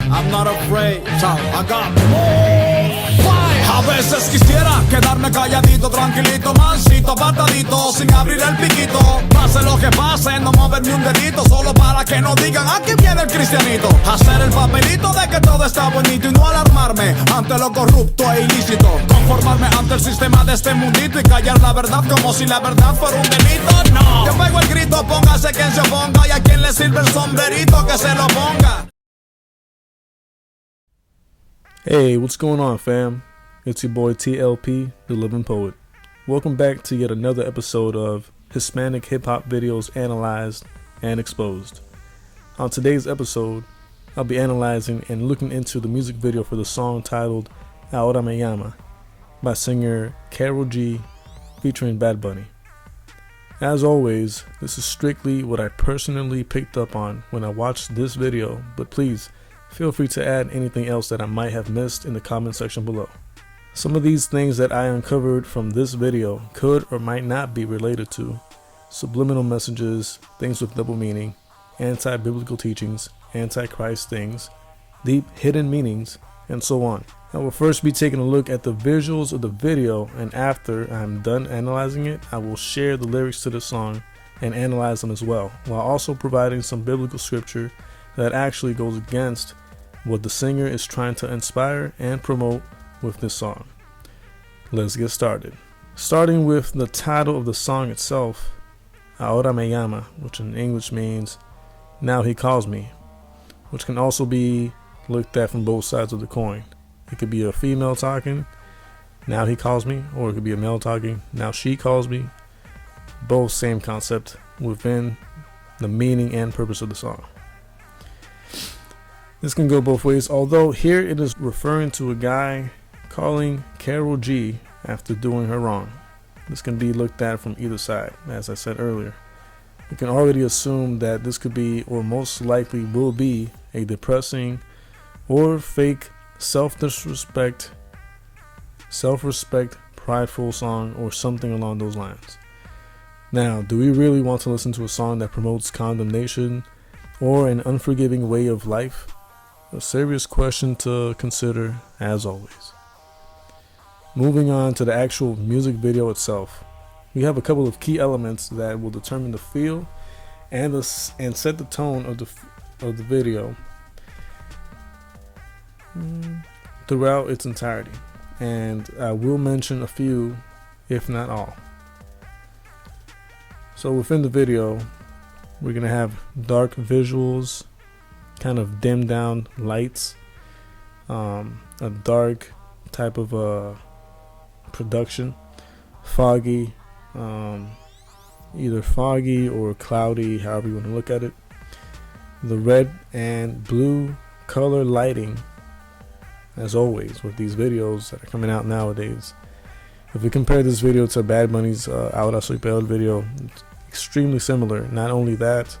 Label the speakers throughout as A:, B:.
A: I'm not afraid, so I got more fire. A veces quisiera quedarme calladito, tranquilito, mansito, apartadito, sin abrir el piquito. Pase lo que pase, no mover ni un dedito, solo para que no digan aquí viene el cristianito. Hacer el papelito de que todo está bonito y no alarmarme ante lo corrupto e ilícito. Conformarme ante el sistema de este mundito y callar la verdad como si la verdad fuera un delito. No, yo pego el grito, póngase quien se oponga, y a quien le sirve el sombrerito que se lo ponga.
B: Hey, what's going on, fam? It's your boy TLP, the Living Poet. Welcome back to yet another episode of Hispanic hip-hop videos analyzed and exposed. On today's episode, I'll be analyzing and looking into the music video for the song titled Ahora, Llama by singer KAROL-G featuring Bad Bunny. As always, this is strictly what I personally picked up on when I watched this video, but please feel free to add anything else that I might have missed in the comment section below. Some of these things that I uncovered from this video could or might not be related to subliminal messages, things with double meaning, anti-biblical teachings, anti-Christ things, deep hidden meanings, and so on. I will first be taking a look at the visuals of the video, and after I'm done analyzing it, I will share the lyrics to the song and analyze them as well, while also providing some biblical scripture that actually goes against what the singer is trying to inspire and promote with this song. Let's get started. Starting with the title of the song itself, Ahora me llama, which in English means now he calls me, which can also be looked at from both sides of the coin. It could be a female talking, now he calls me, or it could be a male talking, now she calls me. Both same concept within the meaning and purpose of the song. This can go both ways, although here it is referring to a guy calling KAROL-G after doing her wrong. This can be looked at from either side, as I said earlier. You can already assume that this could be, or most likely will be, a depressing or fake self-respect, prideful song, or something along those lines. Now, do we really want to listen to a song that promotes condemnation or an unforgiving way of life? A serious question to consider, as always. Moving on to the actual music video itself, we have a couple of key elements that will determine the feel and set the tone of the video throughout its entirety, and I will mention a few, if not all. So within the video, we're gonna have dark visuals, kind of dimmed down lights, a dark type of production, foggy, either foggy or cloudy, however you want to look at it. The red and blue color lighting, as always with these videos that are coming out nowadays. If we compare this video to Bad Bunny's Ahora video, it's extremely similar. Not only that,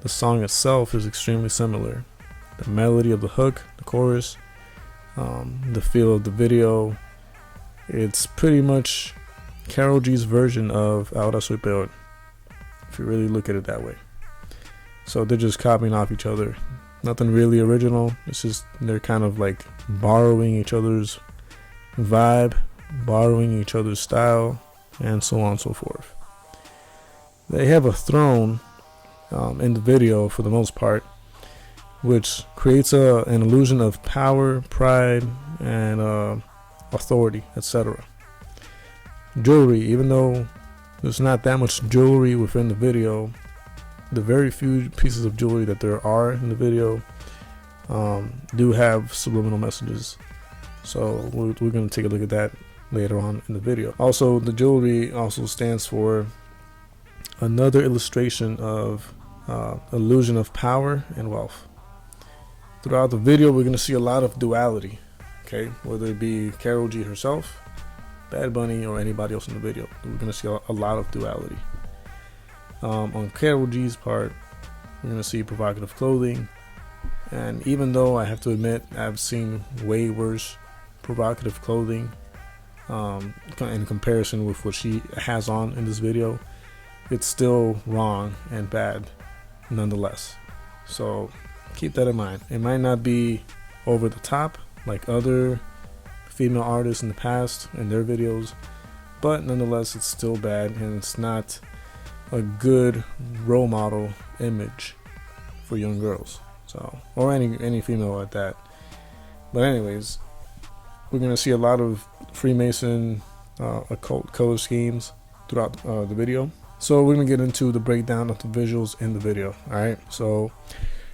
B: the song itself is extremely similar. The melody of the hook, the chorus, the feel of the video, it's pretty much KAROL-G's version of Ahora Soy Peor, if you really look at it that way. So they're just copying off each other. Nothing really original. It's just they're kind of like borrowing each other's vibe, borrowing each other's style, and so on and so forth. They have a throne in the video for the most part, which creates an illusion of power, pride, and authority, etc. Jewelry, even though there's not that much jewelry within the video, the very few pieces of jewelry that there are in the video do have subliminal messages. So we're going to take a look at that later on in the video. Also, the jewelry also stands for another illustration of illusion of power and wealth. Throughout the video, we're going to see a lot of duality, okay? Whether it be KAROL-G herself, Bad Bunny, or anybody else in the video, we're going to see a lot of duality. On KAROL-G's part, we're going to see provocative clothing, and even though I have to admit I've seen way worse provocative clothing in comparison with what she has on in this video, it's still wrong and bad nonetheless. So keep that in mind. It might not be over the top like other female artists in the past in their videos, but nonetheless it's still bad, and it's not a good role model image for young girls, so, or any female at that. But anyways, we're gonna see a lot of Freemason occult color schemes throughout the video. So we're gonna get into the breakdown of the visuals in the video. Alright, so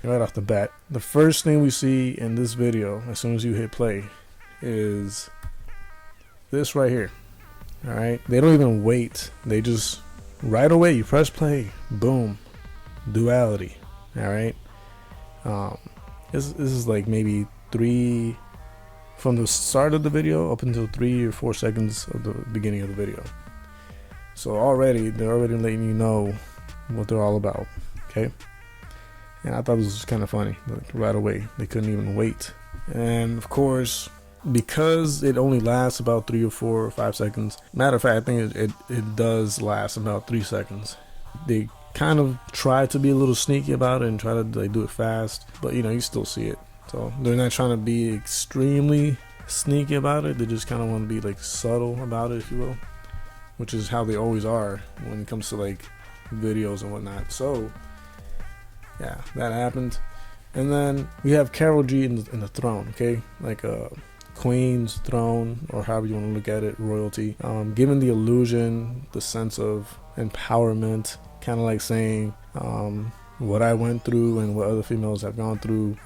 B: right off the bat, the first thing we see in this video as soon as you hit play is this right here. Alright, they don't even wait, they just right away you press play, boom, duality. Alright, this is like maybe from the start of the video up until 3 or 4 seconds of the beginning of the video. So they're already letting you know what they're all about. Okay, and I thought this was kind of funny, like right away they couldn't even wait. And of course, because it only lasts about 3 or 4 or 5 seconds, matter of fact I think it does last about 3 seconds, they kind of try to be a little sneaky about it and try to like do it fast, but you know, you still see it. So they're not trying to be extremely sneaky about it, they just kind of want to be like subtle about it, if you will, which is how they always are when it comes to like videos and whatnot. So yeah, that happened. And then we have KAROL-G in the throne, okay, like a queen's throne, or however you want to look at it, royalty, giving the illusion, the sense of empowerment, kind of like saying what I went through and what other females have gone through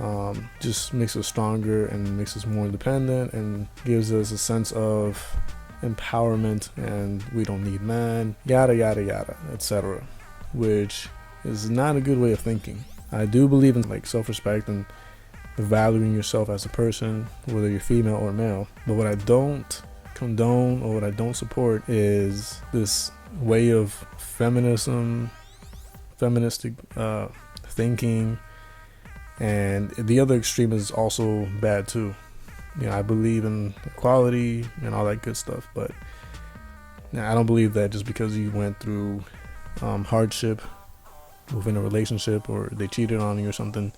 B: just makes us stronger and makes us more independent and gives us a sense of empowerment, and we don't need men, yada yada yada, etc., which is not a good way of thinking. I do believe in like self-respect and valuing yourself as a person, whether you're female or male, but what I don't condone or what I don't support is this way of feministic thinking, and the other extreme is also bad too. You know, I believe in equality and all that good stuff, but I don't believe that just because you went through hardship within a relationship or they cheated on you or something,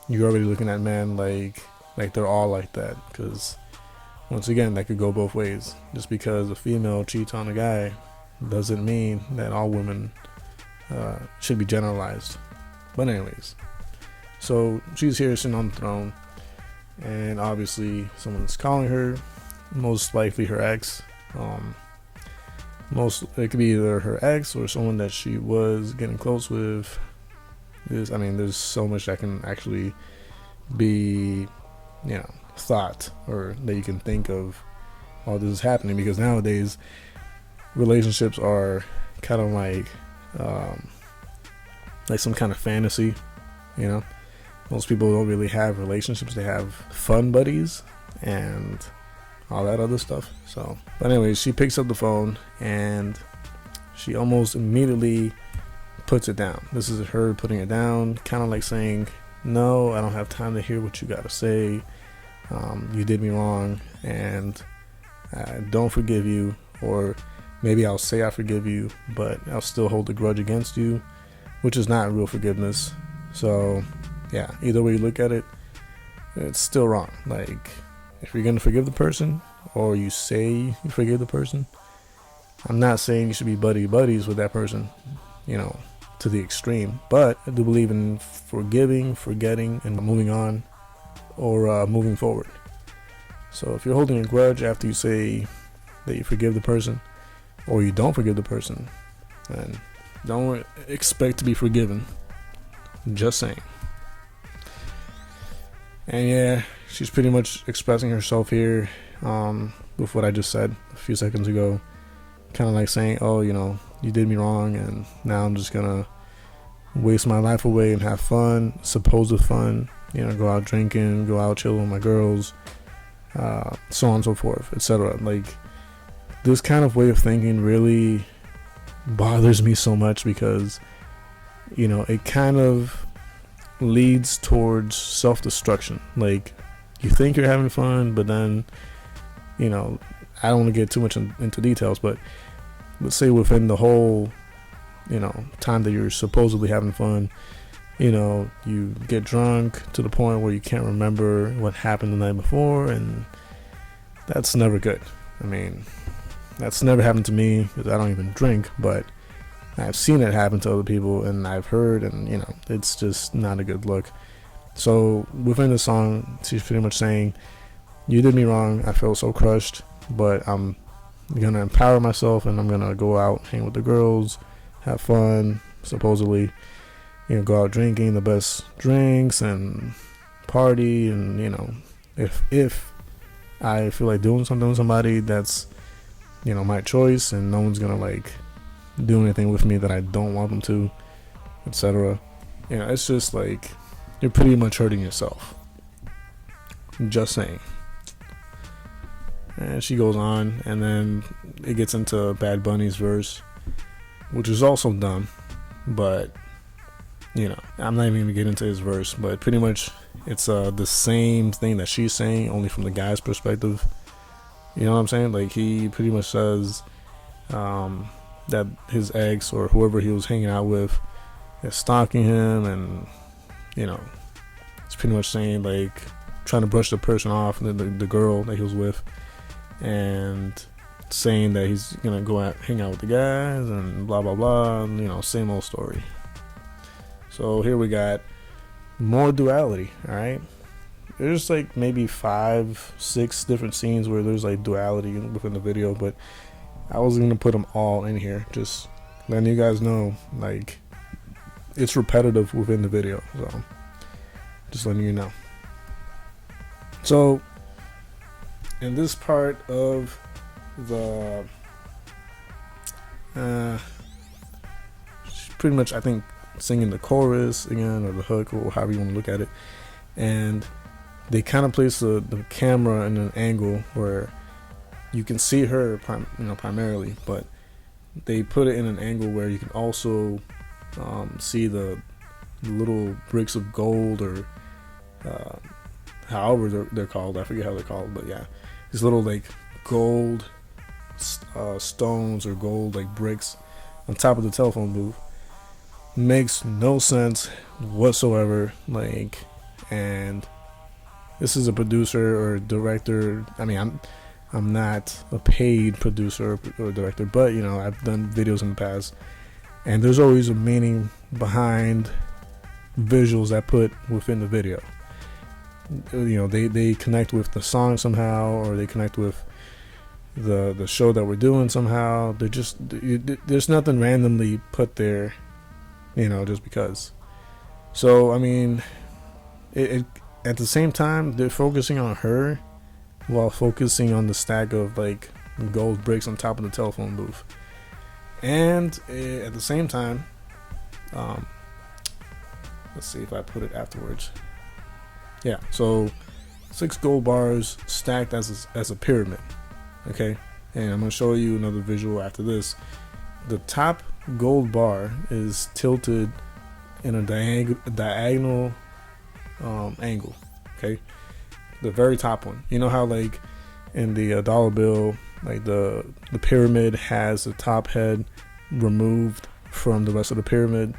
B: you're already looking at men like they're all like that. Because once again, that could go both ways. Just because a female cheats on a guy doesn't mean that all women should be generalized. But anyways, so she's here sitting on the throne, and obviously someone's calling her, most likely her ex. It could be either her ex or someone that she was getting close with. There's so much that can actually be, you know, thought, or that you can think of all this is happening, because nowadays relationships are kind of like some kind of fantasy. You know, most people don't really have relationships, they have fun buddies and all that other stuff. So, but anyways, she picks up the phone and she almost immediately puts it down. This is her putting it down, kind of like saying, no, I don't have time to hear what you got to say. You did me wrong, and I don't forgive you, or maybe I'll say I forgive you, but I'll still hold a grudge against you, which is not real forgiveness. So yeah, either way you look at it, it's still wrong. Like, if you're gonna forgive the person, or you say you forgive the person, I'm not saying you should be buddies with that person, you know, to the extreme, but I do believe in forgiving, forgetting, and moving on, or moving forward. So if you're holding a grudge after you say that you forgive the person, or you don't forgive the person, then don't expect to be forgiven. Just saying. And yeah, she's pretty much expressing herself here with what I just said a few seconds ago. Kind of like saying, oh, you know, you did me wrong, and now I'm just gonna waste my life away and have fun, supposed fun, you know, go out drinking, go out chilling with my girls, so on and so forth, etc. Like, this kind of way of thinking really bothers me so much, because, you know, it kind of leads towards self-destruction. Like, you think you're having fun, but then, you know, I don't want to get too much into details, but let's say within the whole, you know, time that you're supposedly having fun, you know, you get drunk to the point where you can't remember what happened the night before, and that's never good. I mean, that's never happened to me because I don't even drink, but I've seen it happen to other people, and I've heard, and you know, it's just not a good look. So within the song, she's pretty much saying, you did me wrong, I feel so crushed, but I'm gonna empower myself, and I'm gonna go out, hang with the girls, have fun, supposedly, you know, go out drinking the best drinks and party, and you know, if I feel like doing something with somebody, that's, you know, my choice, and no one's gonna like do anything with me that I don't want them to, etc. You know, it's just like, you're pretty much hurting yourself. Just saying. And she goes on, and then it gets into Bad Bunny's verse, which is also dumb, but you know, I'm not even gonna get into his verse, but pretty much it's the same thing that she's saying, only from the guy's perspective. You know what I'm saying? Like, he pretty much says that his ex or whoever he was hanging out with is stalking him, and you know, it's pretty much saying, like, trying to brush the person off, the girl that he was with, and saying that he's gonna go out, hang out with the guys, and blah blah blah, and, you know, same old story. So here we got more duality. All right, there's like maybe 5-6 different scenes where there's like duality within the video, but I wasn't gonna put them all in here, just letting you guys know, like, it's repetitive within the video, so just letting you know. So in this part of the pretty much, I think, singing the chorus again, or the hook, or however you want to look at it, and they kind of place the camera in an angle where you can see her, you know, primarily, but they put it in an angle where you can also see the little bricks of gold, or however they're called. I forget how they're called, but yeah, these little like gold stones or gold like bricks on top of the telephone booth. Makes no sense whatsoever. Like, and this is a producer or director. I mean, I'm not a paid producer or director, but you know, I've done videos in the past, and there's always a meaning behind visuals I put within the video. You know, they connect with the song somehow, or they connect with the show that we're doing somehow. They're just, there's nothing randomly put there, you know, just because. So I mean, it at the same time, they're focusing on her while focusing on the stack of like gold bricks on top of the telephone booth, and at the same time, let's see if I put it afterwards. Yeah, so 6 gold bars stacked as a pyramid. Okay, and I'm gonna show you another visual after this. The top gold bar is tilted in a diagonal angle. Okay, the very top one. You know how like in the dollar bill, like the pyramid has the top head removed from the rest of the pyramid?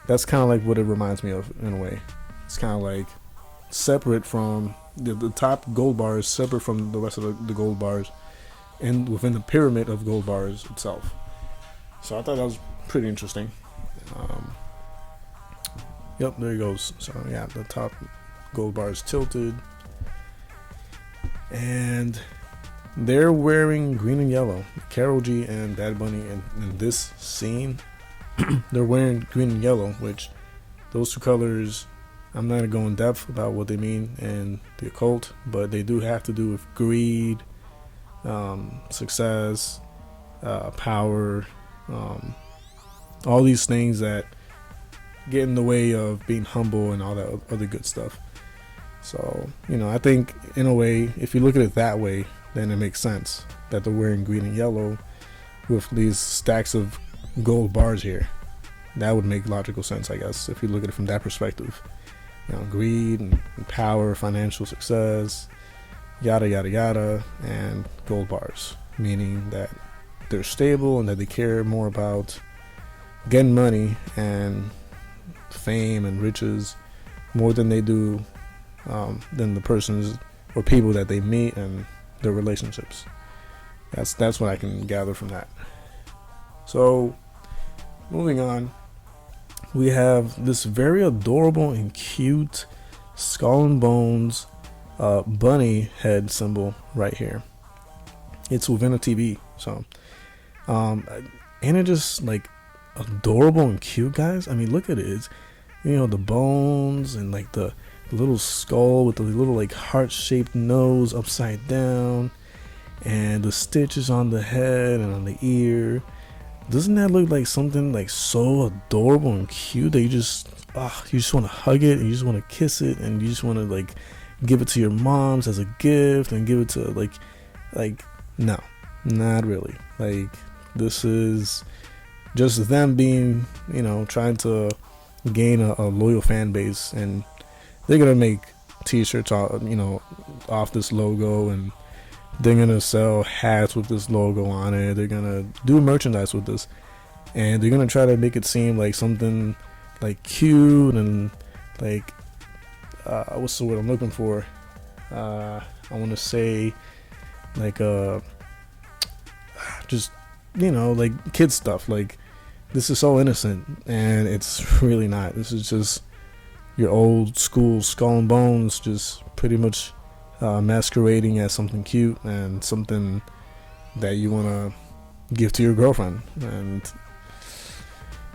B: That's kind of like what it reminds me of in a way. It's kind of like separate from the top gold bar is separate from the rest of the gold bars, and within the pyramid of gold bars itself. So I thought that was pretty interesting. Yep, there he goes. So yeah, the top gold bar is tilted, and they're wearing green and yellow. KAROL-G and Bad Bunny in this scene, they're wearing green and yellow, which those two colors, I'm not gonna go in depth about what they mean in the occult, but they do have to do with greed, success, power, all these things that get in the way of being humble and all that other good stuff. So, you know, I think in a way, if you look at it that way, then it makes sense that they're wearing green and yellow with these stacks of gold bars here. That would make logical sense, I guess, if you look at it from that perspective. You know, greed and power, financial success, yada yada yada, and gold bars, meaning that they're stable and that they care more about getting money and fame and riches more than they do than the persons or people that they meet and their relationships. That's what I can gather from that. So moving on, we have this very adorable and cute skull and bones bunny head symbol right here. It's within a TV, so and it just like adorable and cute, guys. I mean, look at it. It's, you know, the bones and like the little skull with the little like heart-shaped nose upside down, and the stitches on the head and on the ear. Doesn't that look like something like so adorable and cute that you just want to hug it, and you just want to kiss it, and you just want to like give it to your moms as a gift, and give it to like no, not really. Like, this is just them being, you know, trying to gain a loyal fan base, and they're gonna make t-shirts, you know, off this logo, and they're gonna sell hats with this logo on it. They're gonna do merchandise with this, and they're gonna try to make it seem like something like cute and like what's the word I'm looking for? I want to say like just, you know, like kid stuff. Like, this is so innocent, and it's really not. This is just your old school skull and bones, just pretty much masquerading as something cute and something that you want to give to your girlfriend. And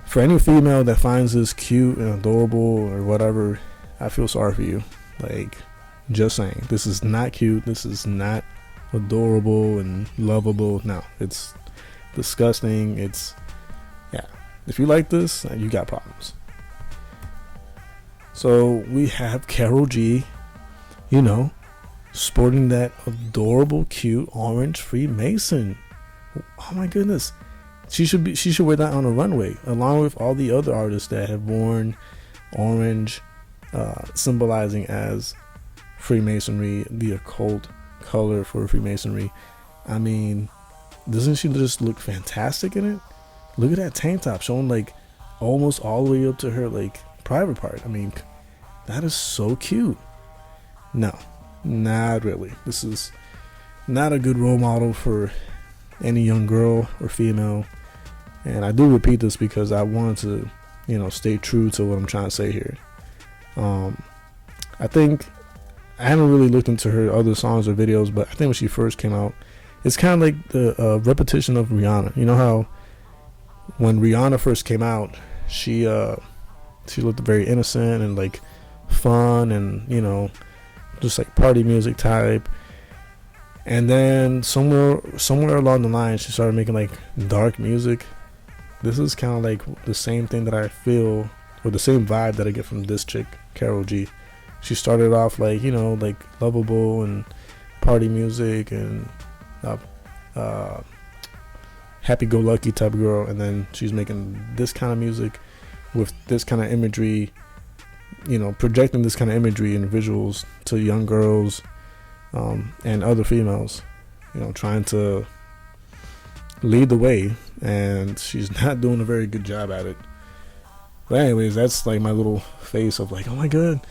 B: for any female that finds this cute and adorable or whatever, I feel sorry for you. Like, just saying, this is not cute. This is not adorable and lovable. No, it's disgusting. It's, yeah, if you like this, you got problems. So we have KAROL-G, you know, sporting that adorable, cute orange Freemason. Oh my goodness, she should wear that on a runway along with all the other artists that have worn orange, symbolizing as Freemasonry, the occult color for Freemasonry. I mean, doesn't she just look fantastic in it? Look at that tank top showing like almost all the way up to her like private part. I mean, that is so cute. No, not really. This is not a good role model for any young girl or female. And I do repeat this because I wanted to, you know, stay true to what I'm trying to say here. I think I haven't really looked into her other songs or videos, but I think when she first came out, it's kind of like the repetition of Rihanna. You know how when Rihanna first came out, she looked very innocent and like fun, and, you know, just like party music type. And then somewhere along the line, she started making like dark music. This is kind of like the same thing that I feel, or the same vibe that I get from this chick, KAROL-G. She started off like, you know, like lovable and party music and happy-go-lucky type of girl, and then she's making this kind of music with this kind of imagery, you know, projecting this kind of imagery and visuals to young girls and other females, you know, trying to lead the way, and she's not doing a very good job at it. But anyways, that's like my little face of like, oh my god,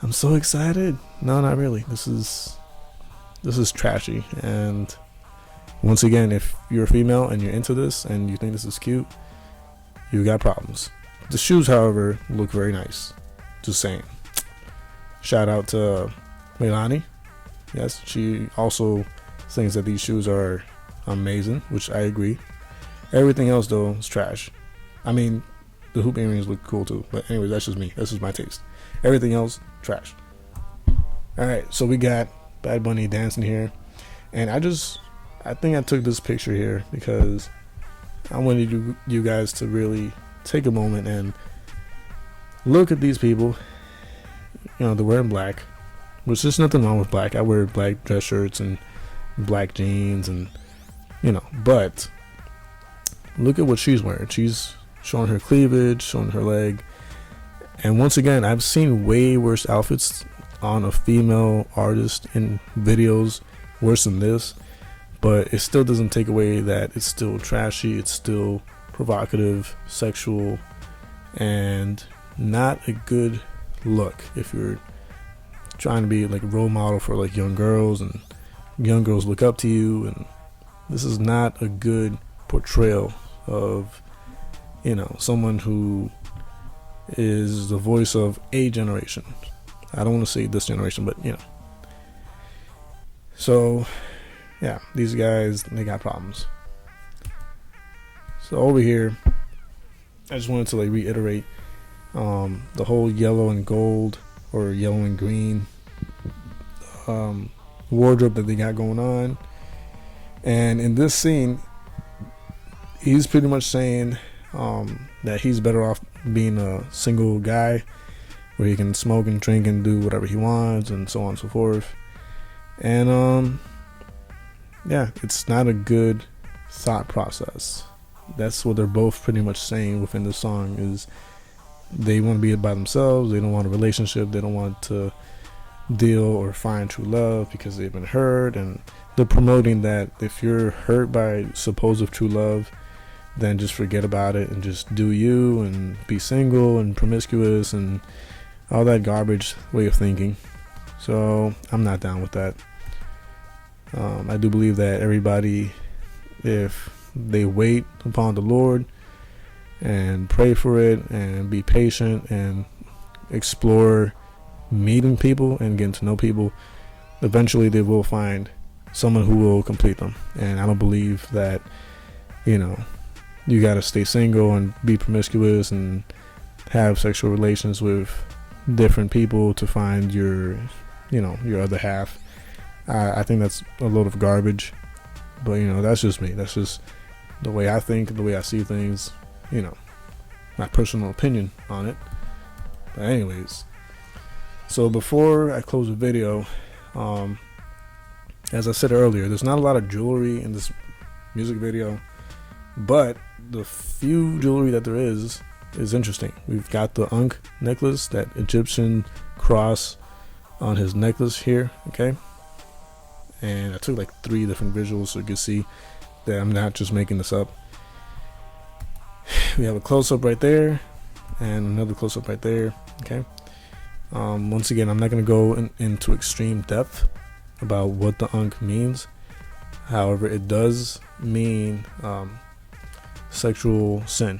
B: I'm so excited. No, not really. This is trashy. And once again, if you're a female and you're into this and you think this is cute, you got problems. The shoes, however, look very nice. Just saying. Shout out to Melanie. Yes, she also thinks that these shoes are amazing, which I agree. Everything else though is trash. I mean, the hoop earrings look cool too, but anyways, that's just me. This is my taste. Everything else, trash. Alright, so we got Bad Bunny dancing here, and I think I took this picture here because I wanted you guys to really take a moment and look at these people. You know, they're wearing black, which there's nothing wrong with black. I wear black dress shirts and black jeans, and, you know, but look at what she's wearing. She's showing her cleavage, showing her leg. And once again, I've seen way worse outfits on a female artist in videos, worse than this, but it still doesn't take away that it's still trashy, it's still provocative, sexual, and not a good look if you're trying to be like a role model for like young girls, and young girls look up to you, and this is not a good portrayal of, you know, someone who is the voice of a generation. I don't want to say this generation, but you know. So yeah, these guys, they got problems. So over here, I just wanted to like reiterate the whole yellow and gold, or yellow and green wardrobe that they got going on. And in this scene, he's pretty much saying that he's better off being a single guy, where he can smoke and drink and do whatever he wants, and so on and so forth. And yeah, it's not a good thought process. That's what they're both pretty much saying within the song, is they want to be by themselves. They don't want a relationship. They don't want to deal or find true love because they've been hurt. And they're promoting that if you're hurt by supposed true love, then just forget about it and just do you and be single and promiscuous and all that garbage way of thinking. So I'm not down with that. I do believe that everybody, if they wait upon the Lord and pray for it and be patient and explore meeting people and getting to know people, eventually they will find someone who will complete them. And I don't believe that, you know, you got to stay single and be promiscuous and have sexual relations with different people to find your, you know, your other half. I think that's a load of garbage. But, you know, that's just me. That's just the way I think, the way I see things, you know, my personal opinion on it. But anyways, so before I close the video, as I said earlier, there's not a lot of jewelry in this music video, but the few jewelry that there is interesting. We've got the Ankh necklace, that Egyptian cross on his necklace here, okay? And I took like 3 different visuals so you can see that I'm not just making this up. We have a close-up right there and another close-up right there, okay? Once again, I'm not going to go into extreme depth about what the Ankh means. However, it does mean sexual sin.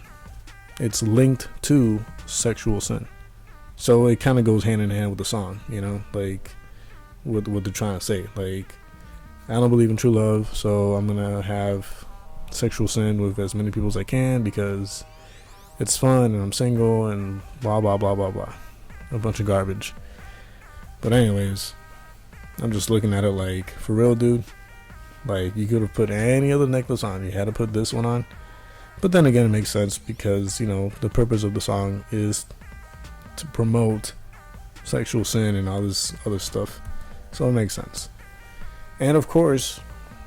B: It's linked to sexual sin. So it kind of goes hand in hand with the song, you know, like what they're trying to say. Like, I don't believe in true love, so I'm gonna have sexual sin with as many people as I can because it's fun and I'm single and blah blah blah blah blah, a bunch of garbage. But anyways, I'm just looking at it like, for real, dude, like, you could have put any other necklace on, you had to put this one on. But then again, it makes sense because, you know, the purpose of the song is to promote sexual sin and all this other stuff, so it makes sense. And of course,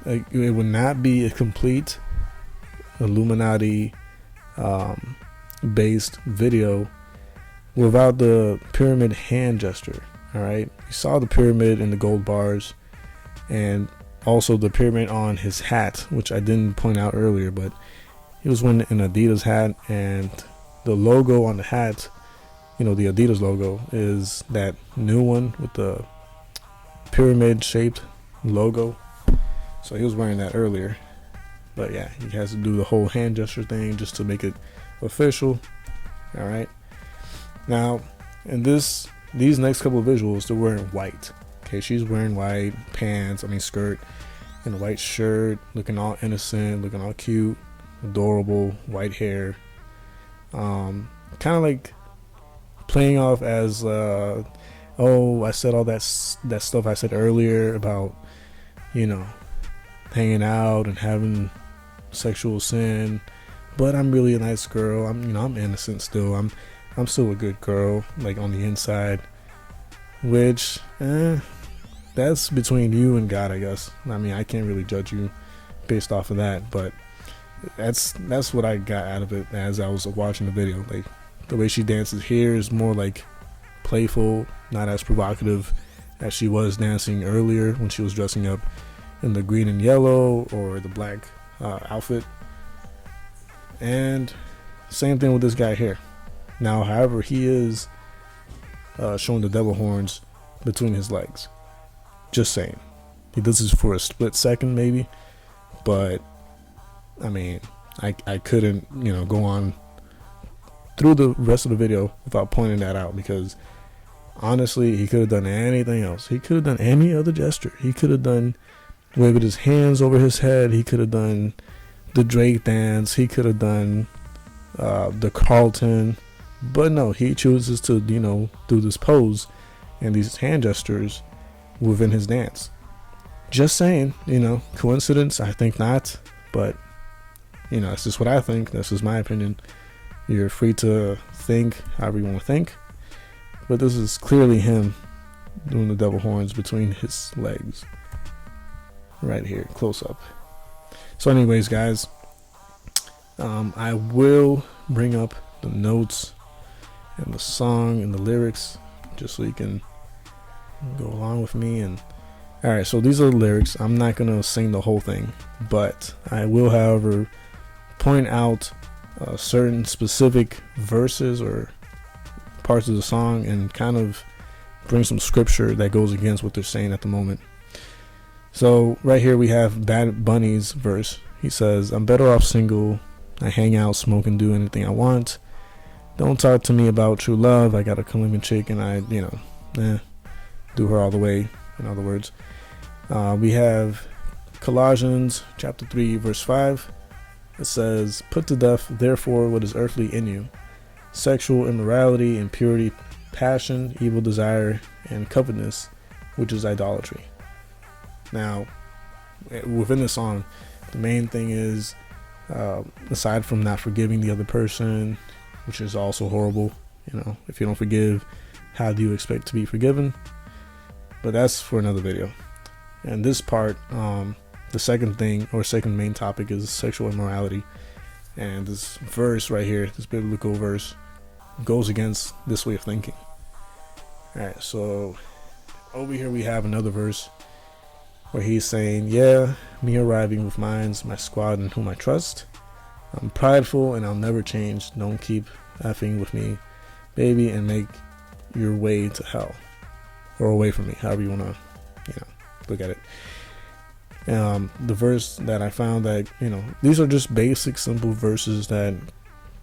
B: it would not be a complete Illuminati based video without the pyramid hand gesture. All right, you saw the pyramid in the gold bars, and also the pyramid on his hat, which I didn't point out earlier, but he was wearing an Adidas hat, and the logo on the hat, you know, the Adidas logo, is that new one with the pyramid shaped logo. So he was wearing that earlier. But yeah, he has to do the whole hand gesture thing just to make it official. All right. Now, in these next couple of visuals, they're wearing white. Okay, she's wearing white pants, skirt, and a white shirt, looking all innocent, looking all cute, adorable, white hair. Kind of like playing off as, oh, I said all that stuff I said earlier about, you know, hanging out and having sexual sin, but I'm really a nice girl. I'm innocent still. I'm still a good girl, like on the inside. Which, that's between you and God, I guess. I can't really judge you based off of that, but that's what I got out of it as I was watching the video. Like, the way she dances here is more like playful, not as provocative as she was dancing earlier when she was dressing up in the green and yellow or the black outfit. And same thing with this guy here. Now, however, he is showing the devil horns between his legs. Just saying. He does this for a split second maybe, but I mean, I couldn't, go on through the rest of the video without pointing that out, because honestly, he could have done anything else. He could have done any other gesture. He could have done waving his hands over his head. He could have done the Drake dance. He could have done the Carlton. But no, he chooses to, do this pose and these hand gestures within his dance. Just saying, coincidence? I think not. But, it's just what I think. This is my opinion. You're free to think however you want to think. But this is clearly him doing the devil horns between his legs. Right here, close up. So anyways, guys, I will bring up the notes and the song and the lyrics just so you can go along with me. And all right, so these are the lyrics. I'm not gonna sing the whole thing, but I will, however, point out certain specific verses or parts of the song and kind of bring some scripture that goes against what they're saying at the moment. So right here we have Bad Bunny's verse. He says, "I'm better off single. I hang out, smoke, and do anything I want. Don't talk to me about true love. I got a Colombian chick and I, do her all the way." In other words, we have Colossians chapter 3 verse 5. It says, "Put to death therefore what is earthly in you, sexual immorality, impurity, passion, evil desire, and covetousness, which is idolatry." Now, within the song, the main thing is, aside from not forgiving the other person, which is also horrible, if you don't forgive, how do you expect to be forgiven? But that's for another video. And this part, the second thing or second main topic is sexual immorality. And this verse right here, this biblical verse, goes against this way of thinking. Alright, so over here we have another verse where he's saying, "Yeah, me arriving with mines, my squad in whom I trust. I'm prideful and I'll never change. Don't keep effing with me, baby, and make your way to hell." Or away from me, however you want to, look at it. The verse that I found that, these are just basic, simple verses that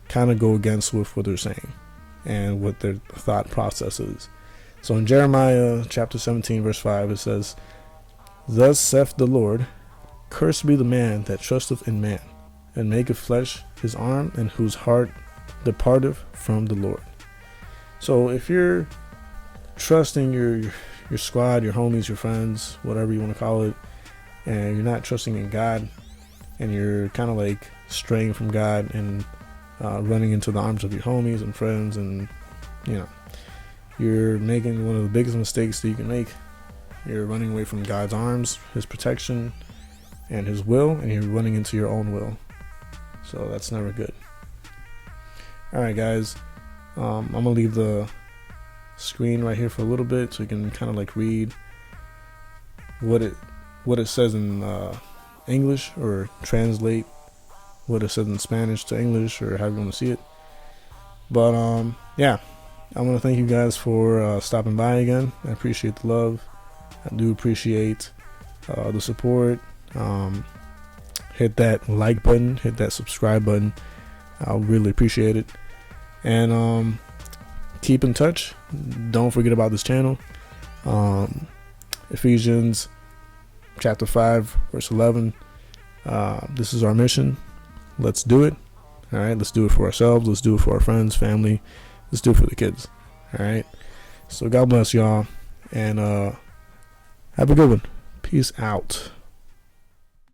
B: kind of go against with what they're saying and what their thought process is. So in Jeremiah chapter 17 verse 5, it says, "Thus saith the Lord, cursed be the man that trusteth in man, and maketh flesh his arm, and whose heart departeth from the Lord." So if you're trusting your squad, your homies, your friends, whatever you want to call it, and you're not trusting in God, and you're kind of like straying from God and running into the arms of your homies and friends, and you're making one of the biggest mistakes that you can make. You're running away from God's arms, his protection, and his will, and you're running into your own will. So that's never good. Alright guys, I'm gonna leave the screen right here for a little bit so you can kind of like read what it says in English, or translate what it says in Spanish to English, or however you want to see it. But yeah, I want to thank you guys for stopping by again. I appreciate the love. I do appreciate the support. Hit that like button, hit that subscribe button. I'll really appreciate it. And keep in touch. Don't forget about this channel. Ephesians chapter 5 verse 11. This is our mission. Let's do it. All right, let's do it for ourselves. Let's do it for our friends, family. Let's do it for the kids. All right, so God bless y'all, and have a good one. Peace out.